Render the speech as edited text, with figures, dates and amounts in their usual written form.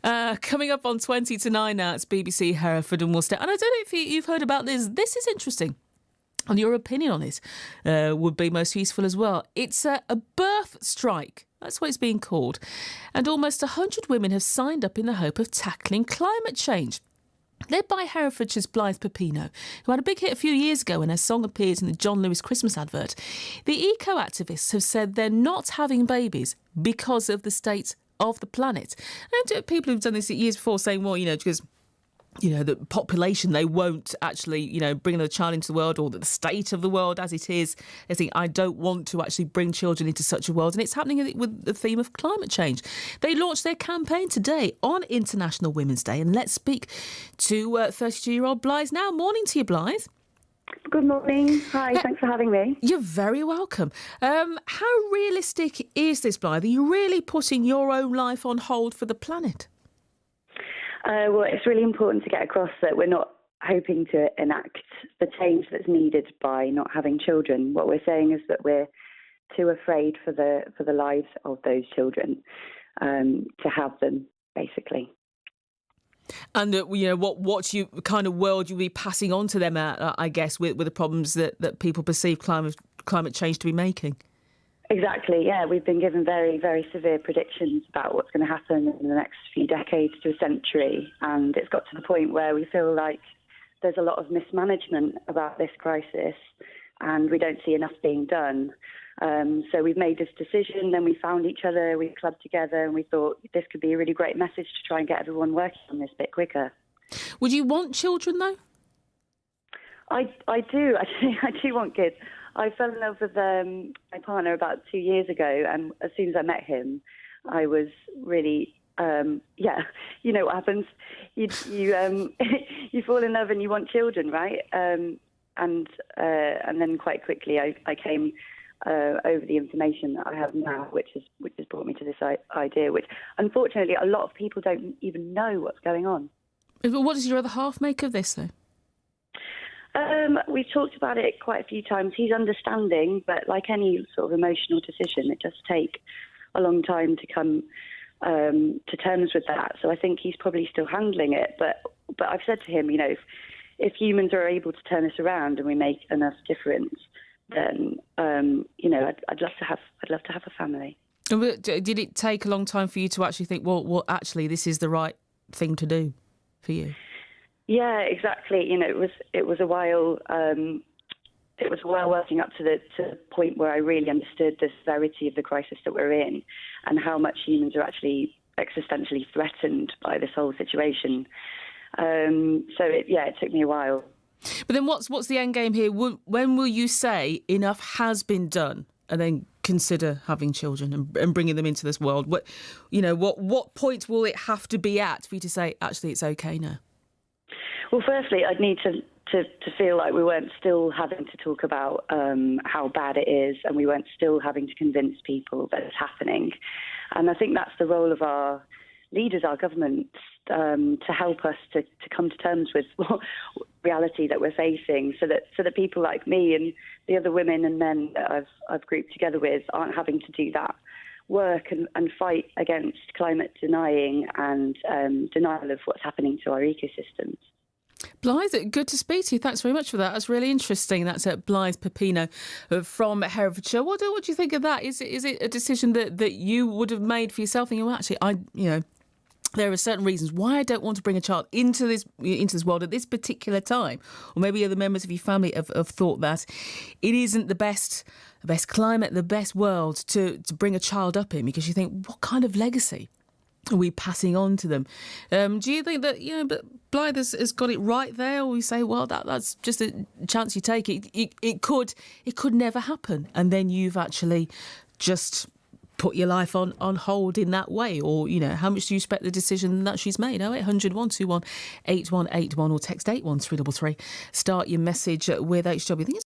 Coming up on 20 to 9 now, it's BBC Hereford and Worcester. And I don't know if you've heard about this. This is interesting. And your opinion on this would be most useful as well. It's a birth strike. That's what it's being called. And almost 100 women have signed up in the hope of tackling climate change. Led by Herefordshire's Blythe Pepino, who had a big hit a few years ago when her song appeared in the John Lewis Christmas advert. The eco-activists have said they're not having babies because of the state of the planet. And people who've done this years before saying, well, because the population, they won't actually, bring another child into the world, or the state of the world as it is. They think, I don't want to actually bring children into such a world. And it's happening with the theme of climate change. They launched their campaign today on International Women's Day. And let's speak to 32-year-old Blythe now. Morning to you, Blythe. Good morning. Hi, thanks for having me. You're very welcome. How realistic is this, Blythe? Are you really putting your own life on hold for the planet? Well, it's really important to get across that we're not hoping to enact the change that's needed by not having children. What we're saying is that we're too afraid for the lives of those children to have them, basically. And what you kind of world you'll be passing on to them, I guess, with the problems that people perceive climate change to be making. Exactly, yeah. We've been given very, very severe predictions about what's going to happen in the next few decades to a century. And it's got to the point where we feel like there's a lot of mismanagement about this crisis and we don't see enough being done. So we've made this decision, then we found each other, we clubbed together and we thought this could be a really great message to try and get everyone working on this a bit quicker. Would you want children, though? I do. I do want kids. I fell in love with my partner about 2 years ago, and as soon as I met him, I was really, you know what happens. You you fall in love and you want children, right? And then quite quickly I came over the information that I have now, which has brought me to this idea, which unfortunately a lot of people don't even know what's going on. What does your other half make of this, though? We've talked about it quite a few times. He's understanding, but like any sort of emotional decision, it does take a long time to come to terms with that. So I think he's probably still handling it. But I've said to him, if humans are able to turn this around and we make enough difference, then I'd love to have a family. Did it take a long time for you to actually think, well, actually, this is the right thing to do for you? Yeah, exactly. It was a while. It was a while working up to the point where I really understood the severity of the crisis that we're in, and how much humans are actually existentially threatened by this whole situation. It took me a while. But then, what's the end game here? When will you say enough has been done, and then consider having children and bringing them into this world? What point will it have to be at for you to say, actually, it's okay now? Well, firstly, I'd need to feel like we weren't still having to talk about how bad it is, and we weren't still having to convince people that it's happening. And I think that's the role of our leaders, our governments, to help us to come to terms with reality that we're facing, so that people like me and the other women and men that I've grouped together with aren't having to do that work and fight against climate denying and denial of what's happening to our ecosystems. Blythe, good to speak to you. Thanks very much for that. That's really interesting. That's Blythe Pepino from Herefordshire. What do you think of that? Is it a decision that you would have made for yourself? And there are certain reasons why I don't want to bring a child into this world at this particular time. Or maybe other members of your family have thought that it isn't the best climate, the best world to bring a child up in, because you think, what kind of legacy are we passing on to them? Do you think that, but Blythe has got it right there? Or we say, well, that's just a chance you take. It could never happen. And then you've actually just put your life on hold in that way. Or, how much do you respect the decision that she's made? 0800 121 8181 or text 81333. Start your message with HW. I think it's